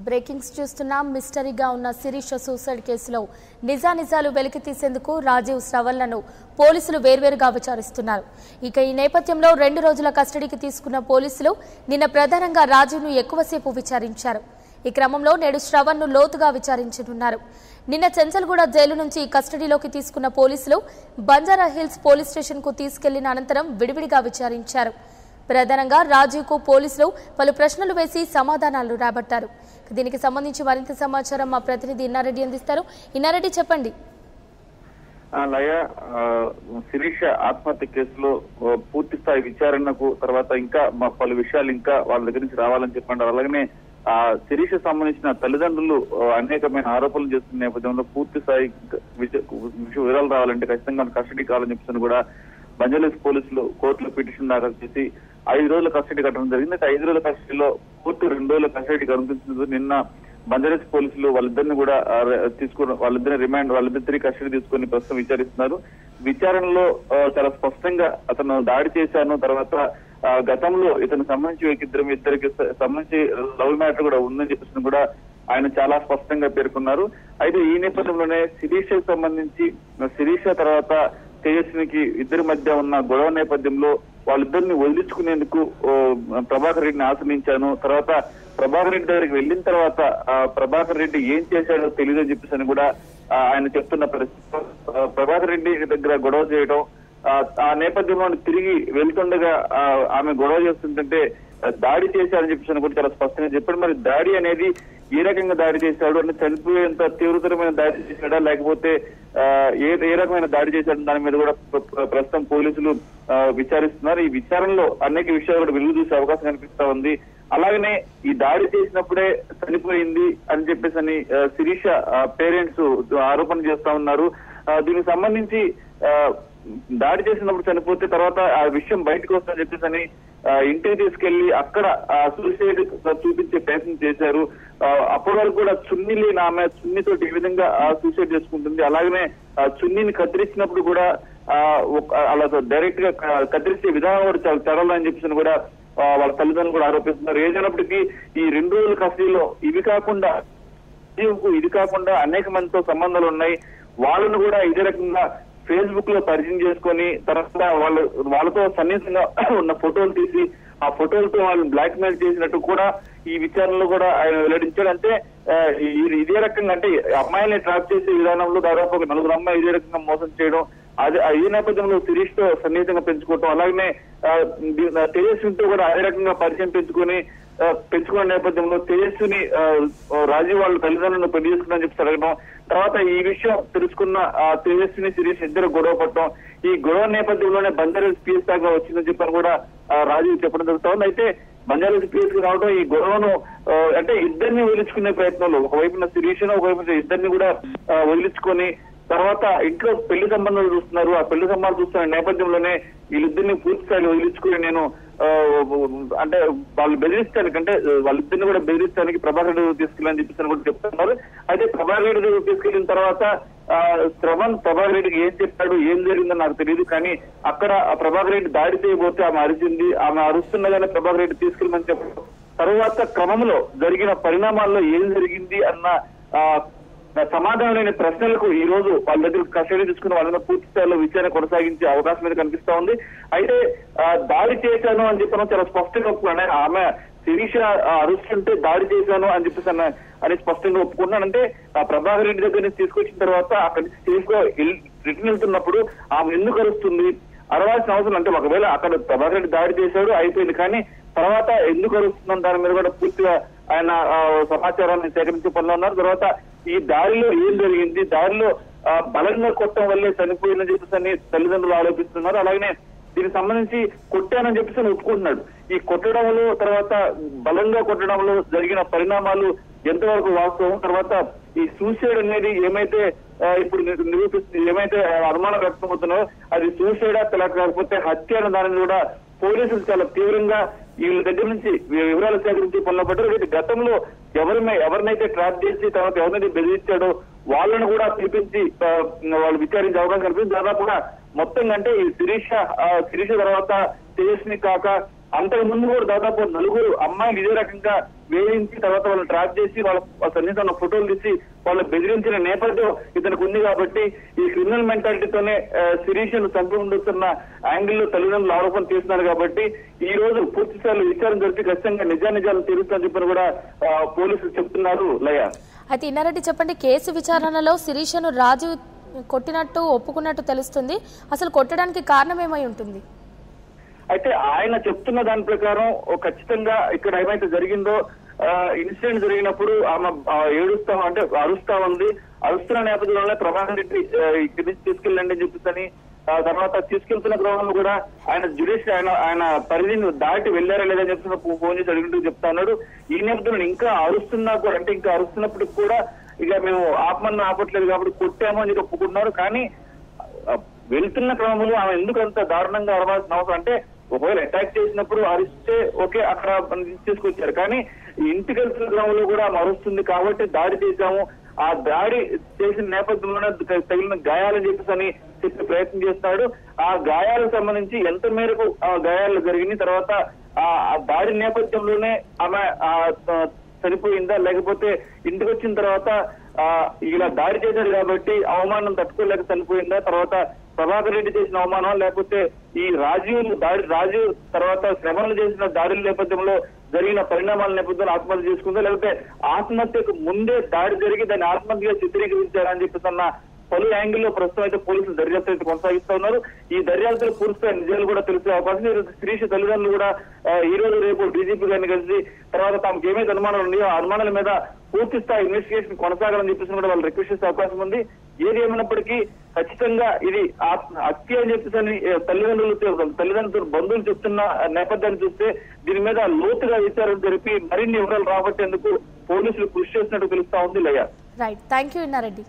Breakings చూస్తున్నాం. మిస్టరీగా ఉన్న Sirisha suicide కేసులో నిజానిజాలు వెలికి తీసేందుకు రాజీవ్ శ్రవణ్లను పోలీసులు వేర్వేరుగా విచారిస్తున్నారు. ఇక ఈ నేపథ్యంలో 2 రోజుల కస్టడీకి తీసుకున్న పోలీసులు నిన్న ప్రధానంగా రాజీవ్ను ఎక్కువసేపు విచారించారు. ఈ క్రమంలో నేడు శ్రవణ్ను లోతుగా విచారించనున్నారు. నిన్న చెంచల్గూడ జైలు నుంచి కస్టడీలోకి తీసుకున్న పోలీసులు బంజారా హిల్స్ పోలీస్ స్టేషన్కు తీసుకెళ్లిన అనంతరం విడివిడిగా విచారించారు. ప్రధానంగా రాజీవ్కు పోలీసులు పలు ప్రశ్నలు వేసి సమాధానాలు రాబట్టారు. దీనికి సంబంధించి మరింత సమాచారం మా ప్రతినిధి ఇన్నారెడ్డి అందిస్తారు. ఇన్నారెడ్డి, చెప్పండి. శిరీష ఆత్మహత్య కేసులో పూర్తి స్థాయి విచారణకు తర్వాత ఇంకా పలు విషయాలు ఇంకా వాళ్ళ దగ్గర నుంచి రావాలని చెప్పండి. అలాగనే శిరీష సంబంధించిన తల్లిదండ్రులు అనేకమైన ఆరోపణలు చేస్తున్న నేపథ్యంలో పూర్తి స్థాయి వివరాలు రావాలంటే ఖచ్చితంగా కస్టడీ కావాలని చెప్పేసి కూడా బంజారాహిల్స్ పోలీసులు కోర్టులో పిటిషన్ దాఖలు చేసి 5 రోజుల కస్టడీ కట్టడం జరిగింది. 5 రోజుల కస్టడీలో కోర్టు 2 రోజుల కస్టడీకి అనుమతించినందుకు నిన్న బంజారాహిల్స్ పోలీసులు వాళ్ళిద్దరిని కూడా వాళ్ళిద్దరి కస్టడీ తీసుకుని ప్రస్తుతం విచారిస్తున్నారు. విచారణలో చాలా స్పష్టంగా అతను దాడి చేశాను, తర్వాత గతంలో ఇతను సంబంధించి ఇద్దరికి సంబంధించి లవ్ మ్యాటర్ కూడా ఉందని చెప్పేసి కూడా ఆయన చాలా స్పష్టంగా పేర్కొన్నారు. అయితే ఈ నేపథ్యంలోనే శిరీషకు సంబంధించి శిరీష తర్వాత తేజస్వినికి ఇద్దరి మధ్య ఉన్న గొడవ నేపథ్యంలో వాళ్ళిద్దరిని వదిలించుకునేందుకు ప్రభాకర్ రెడ్డిని ఆశ్రయించాను. తర్వాత ప్రభాకర్ రెడ్డి దగ్గరికి వెళ్ళిన తర్వాత ప్రభాకర్ రెడ్డి ఏం చేశాడో తెలియదని చెప్పేసి కూడా ఆయన చెప్తున్న పరిస్థితి. ప్రభాకర్ రెడ్డి దగ్గర గొడవ చేయడం, ఆ నేపథ్యంలో తిరిగి వెళ్తుండగా ఆమె గొడవ చేస్తుంటే దాడి చేశాడని చెప్పేసి కూడా చాలా స్పష్టంగా చెప్పాడు. మరి దాడి అనేది ఏ రకంగా దాడి చేశాడు అంటే చనిపోయేంత తీవ్రతరమైన దాడి చేశాడా లేకపోతే ఏ రకమైన దాడి చేశాడు దాని మీద కూడా ప్రస్తుతం పోలీసులు విచారిస్తున్నారు. ఈ విచారణలో అనేక విషయాలు కూడా వెలుగు చూసే అవకాశం కనిపిస్తా ఉంది. అలాగనే ఈ దాడి చేసినప్పుడే చనిపోయింది అని చెప్పేసి శిరీష పేరెంట్స్ ఆరోపణ చేస్తా ఉన్నారు. దీనికి సంబంధించి దాడి చేసినప్పుడు చనిపోతే తర్వాత ఆ విషయం బయటకు వస్తుందని చెప్పేసి ఇంటికి తీసుకెళ్లి అక్కడ సూసైడ్ చూపించే ప్రయత్నం చేశారు. అప్పటి వరకు కూడా చున్నీ లేని ఆమె చున్నీతో ఈ విధంగా సూసైడ్ చేసుకుంటుంది. అలాగనే చున్నీని కత్తిరించినప్పుడు కూడా అలా డైరెక్ట్ గా కత్తిరించే విధానం కూడా చాలా తెరలని చెప్పేసి కూడా వాళ్ళ తల్లిదండ్రులు కూడా ఆరోపిస్తున్నారు. ఏదైనప్పటికీ ఈ 2 రోజుల కస్టడీలో ఇది కాకుండా అనేక మందితో సంబంధాలు ఉన్నాయి. వాళ్ళను కూడా ఇదే రకంగా ఫేస్బుక్ లో పరిచయం చేసుకొని తర్వాత వాళ్ళతో సన్నిహితంగా ఉన్న ఫోటోలు తీసి ఆ ఫోటోలతో వాళ్ళని బ్లాక్ మెయిల్ చేసినట్టు కూడా ఈ విచారణలో కూడా ఆయన వెల్లడించాడు. అంటే ఇదే రకంగా అంటే అమ్మాయిని ట్రాప్ చేసే విధానంలో దాదాపు ఒక 4 అమ్మాయి ఇదే రకంగా మోసం చేయడం, ఈ నేపథ్యంలో శిరీష్ తో సన్నిహితంగా పెంచుకోవటం, అలాగనే తేజస్వితో కూడా అదే రకంగా పరిచయం పెంచుకునే నేపథ్యంలో తేజస్విని రాజీవ్ వాళ్ళ తల్లిదండ్రులను పెళ్లి చేసుకున్నా చెప్పి అడగడం, తర్వాత ఈ విషయం తెలుసుకున్న తేజస్విని శిరీష్ ఇద్దరు గొడవ పడటం, ఈ గొడవ నేపథ్యంలోనే బంజారాహిల్స్ పిఎస్ దాకా వచ్చిందని చెప్పని కూడా రాజీవ్ చెప్పడం జరుగుతా ఉంది. అయితే బంజారాహిల్స్ పిఎస్ కి రావడం ఈ గొడవను అంటే ఇద్దరిని వదిలించుకునే ప్రయత్నంలో ఒకవైపున శిరీషను ఒకవైపు ఇద్దరిని కూడా వదిలించుకొని తర్వాత ఇంట్లో పెళ్లి సంబంధాలు చూస్తున్నారు. ఆ పెళ్లి సంబంధాలు చూస్తున్న నేపథ్యంలోనే వీళ్ళిద్దరిని పూర్తి స్థాయిలో వదిలించుకుని నేను అంటే వాళ్ళు బెదిరిస్తానికి అంటే వాళ్ళిద్దరిని కూడా బెదిరిస్తానికి ప్రభాకర్ రెడ్డి తీసుకెళ్ళని చెప్పేసి కూడా చెప్తున్నారు. అయితే ప్రభాకర్ రెడ్డి తీసుకెళ్లిన తర్వాత శ్రవణ్ ప్రభాకర్ రెడ్డికి ఏం చెప్పాడు ఏం జరిగిందని నాకు తెలియదు, కానీ అక్కడ ప్రభాకర్ రెడ్డి దాడి చేయబోతే ఆమె అరిచింది. ఆమె అరుస్తున్నగానే ప్రభాకర్ రెడ్డి తీసుకెళ్ళమని చెప్పడం, తర్వాత క్రమంలో జరిగిన పరిణామాల్లో ఏం జరిగింది అన్న సమాధానం లేని ప్రశ్నలకు ఈ రోజు వాళ్ళ దగ్గర కస్టడీ తీసుకుని వాళ్ళని పూర్తి స్థాయిలో విచారణ కొనసాగించే అవకాశం మీద కనిపిస్తా ఉంది. అయితే దాడి చేశాను అని చెప్పడం చాలా స్పష్టంగా ఒప్పుకున్నాను. ఆమె శిరీష అరుస్తుంటే దాడి చేశాను అని చెప్పేసి అని స్పష్టంగా ఒప్పుకున్నానంటే ప్రభాకర్ రెడ్డి దగ్గర నుంచి తీసుకొచ్చిన తర్వాత అక్కడి నుంచి సేఫ్ గా రిటర్న్ వెళ్తున్నప్పుడు ఆమె ఎందుకు అరుస్తుంది, అరవాల్సిన అవసరం అంటే ఒకవేళ అక్కడ ప్రభాకర్ రెడ్డి దాడి చేశాడు అయిపోయింది, కానీ తర్వాత ఎందుకు అరుస్తుందని దాని మీద కూడా పూర్తిగా ఆయన సమాచారాన్ని సేకరించే పనిలో ఉన్నారు. తర్వాత ఈ దారిలో ఏం జరిగింది, దారిలో బలంగా కొట్టడం వల్లే చనిపోయిందని చెప్పేసి తల్లిదండ్రులు ఆలోచిస్తున్నారు. అలాగనే దీనికి సంబంధించి కొట్టానని చెప్పేసి ఒప్పుకుంటున్నాడు. ఈ కొట్టడంలో తర్వాత బలంగా కొట్టడంలో జరిగిన పరిణామాలు ఎంతవరకు వాస్తవం, తర్వాత ఈ సూసైడ్ అనేది ఏమైతే ఇప్పుడు నిరూపిస్తుంది, ఏమైతే అనుమానం వ్యక్తమవుతున్నారో అది సూసైడా లేకపోతే హత్య అనే దానిని కూడా పోలీసులు చాలా తీవ్రంగా వీళ్ళ దగ్గర నుంచి వివరాలు సేకరించి పొందబడ్డారు. గతంలో ఎవరినైతే ట్రాప్ చేసి తర్వాత ఎవరినైతే బెదిరించాడో వాళ్ళను కూడా పిలిపించి వాళ్ళు విచారించే అవకాశం కనిపిస్తుంది. దాదాపుగా మొత్తం అంటే ఈ శిరీష తర్వాత తేజస్ని కాక అంతకు ముందు కూడా దాదాపు 4 అమ్మాయిలు ఇదే రకంగా వేయించి తర్వాత వాళ్ళని ట్రాప్ చేసి వాళ్ళ సన్నిహితంలో ఫోటోలు తీసి వాళ్ళు బెదిరించిన నేపథ్యం ఇతనికి ఉంది. కాబట్టి ఈ క్రిమినల్ మెంటాలిటీతోనే శిరీషను చంపి ఉండుతున్న యాంగిల్లో తల్లిదండ్రులు ఆరోపణ చేస్తున్నారు. కాబట్టి ఈ రోజు పూర్తి స్థాయిలో విచారణ జరిపి ఖచ్చితంగా నిజాలు తీరుస్తామని చెప్పని కూడా పోలీసులు చెప్తున్నారు. లయ, అయితే ఇన్నారెడ్డి చెప్పండి, కేసు విచారణలో శిరీషను రాజు కొట్టినట్టు ఒప్పుకున్నట్టు తెలుస్తుంది. అసలు కొట్టడానికి కారణం ఏమై ఉంటుంది? అయితే ఆయన చెప్తున్న దాని ప్రకారం ఖచ్చితంగా ఇక్కడ ఏమైతే జరిగిందో ఇన్సిడెంట్ జరిగినప్పుడు ఆమె అరుస్తా ఉంది. అరుస్తున్న నేపథ్యంలోనే ప్రభాకర్ రెడ్డి ఇక్కడి నుంచి తీసుకెళ్ళండి అని చెప్పేసి తర్వాత తీసుకెళ్తున్న క్రమంలో కూడా ఆయన పరిధిని దాటి వెళ్లారా లేదని చెప్పి ఫోన్ చేసి అడిగినట్టు చెప్తా ఉన్నాడు. ఈ నేపథ్యంలో ఇంకా అరుస్తున్నా కూడా అంటే ఇంకా అరుస్తున్నప్పటికి కూడా ఇక మేము ఆపట్లేదు కాబట్టి కొట్టాము అని ఒప్పుకుంటున్నారు. కానీ వెళ్తున్న క్రమంలో ఆమె ఎందుకు అంత దారుణంగా అరవాల్సిన అవసరం అంటే ఒకవేళ అటాక్ చేసినప్పుడు అరిస్తే ఓకే అక్కడ తీసుకొచ్చారు, కానీ ఇంటికి వెళ్తున్న క్రమంలో కూడా ఆమె అరుస్తుంది కాబట్టి దాడి చేశాము, ఆ దాడి చేసిన నేపథ్యంలోనే తగిలిన గాయాలని చెప్పేసి చెప్పే ప్రయత్నం చేస్తాడు. ఆ గాయాలకు సంబంధించి ఎంత మేరకు ఆ గాయాలు జరిగిన తర్వాత ఆ దాడి నేపథ్యంలోనే ఆమె చనిపోయిందా లేకపోతే ఇంటికి వచ్చిన తర్వాత ఇలా దాడి చేశాడు కాబట్టి అవమానం తట్టుకోలేక చనిపోయిందా, తర్వాత ప్రభాకర్ రెడ్డి చేసిన అవమానం లేకపోతే ఈ రాజీవ్ తర్వాత శ్రవణలు చేసిన దాడుల నేపథ్యంలో జరిగిన పరిణామాల నేపథ్యంలో ఆత్మహత్య చేసుకుందా లేకపోతే ఆత్మహత్యకు ముందే దాడి జరిగి దాన్ని ఆత్మహత్యగా చిత్రీకరించారని చెప్పేసి పలు యాంగిల్లో ప్రస్తుతం అయితే పోలీసులు దర్యాప్తు అయితే కొనసాగిస్తా ఉన్నారు. ఈ దర్యాప్తులో పూర్తిగా నిజాలు కూడా తెలిసే అవకాశం. శిరీష తల్లిదండ్రులు కూడా ఈ రోజు రేపు డీజీపీ గారిని కలిసి తర్వాత తమకు ఏమైతే అనుమానాలు ఉన్నాయో ఆ అనుమానాల మీద పూర్తి స్థాయి ఇన్వెస్టిగేషన్ కొనసాగాలని చెప్పేసి కూడా వాళ్ళు రిక్వెస్ట్ చేసే అవకాశం ఉంది. ఏది ఏమైనప్పటికీ ఖచ్చితంగా ఇది హత్య అని చెప్పేసి తల్లిదండ్రులు బంధువులు చెప్తున్న నేపథ్యాన్ని చూస్తే దీని మీద లోతుగా విచారణ జరిపి మరిన్ని వివరాలు రాబట్టేందుకు పోలీసులు కృషి చేసినట్టు తెలుస్తా ఉంది. లయ, రైట్, థ్యాంక్ యూ ఇన్నారెడ్డి.